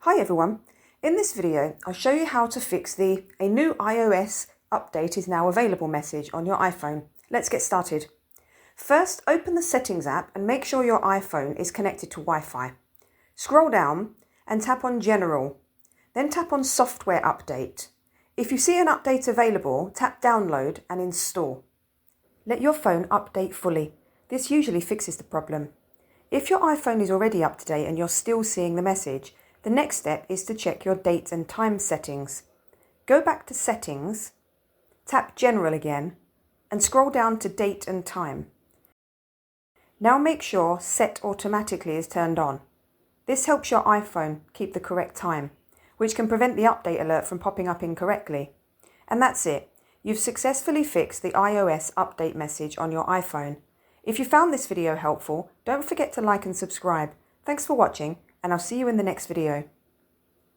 Hi everyone, in this video I'll show you how to fix the "A new iOS update is now available" message on your iPhone. Let's get started. First, open the Settings app and make sure your iPhone is connected to Wi-Fi. Scroll down and tap on General, then tap on Software Update. If you see an update available, tap Download and Install. Let your phone update fully. This usually fixes the problem. If your iPhone is already up to date and you're still seeing the message, the next step is to check your date and time settings. Go back to Settings, tap General again, and scroll down to Date and Time. Now make sure Set Automatically is turned on. This helps your iPhone keep the correct time, which can prevent the update alert from popping up incorrectly. And that's it. You've successfully fixed the iOS update message on your iPhone. If you found this video helpful, don't forget to like and subscribe. Thanks for watching, and I'll see you in the next video.